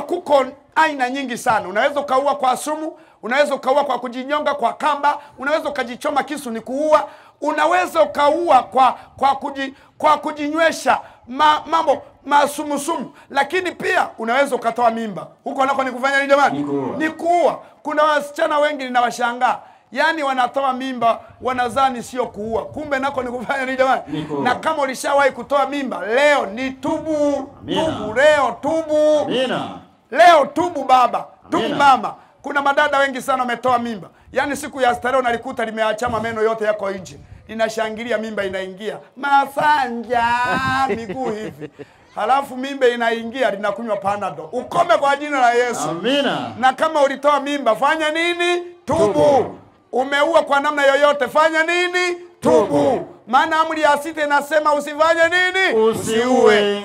kuua kuko aina nyingi sana. Unaweza ukaua kwa sumu, unaweza ukaua kwa kujinyonga kwa kamba, unaweza ukajichoma kisu ni kuua, unaweza ukaua kwa kujinywesha mambo masumusumu, lakini pia unaweza ukatoa mimba. Huko nako ni kufanya nini jamani? Ni kuua. Kuna wasichana wengi ninawashangaa, yani wanatoa mimba wanazani sio kuua, kumbe nako ni kufanya nini jamani? Na kama ulishawahi kutoa mimba, leo ni tubu. Tubu leo, tubu. Amina. Leo tubu baba, tubu mama. Kuna madada wengi sana wametoa mimba, yani siku ya starehe unalikuta limeachama meno yote yako nje, linashangilia mimba inaingia masanja miguu hivi, halafu mimba inaingia linakunywa Panadol. Ukome kwa jina la Yesu. Amina. Na kama ulitoa mimba, fanya nini? Tubu. Umeua kwa namna yoyote, fanya nini? Tubu. Maana amri ya 6 inasema usifanye nini? Usiue.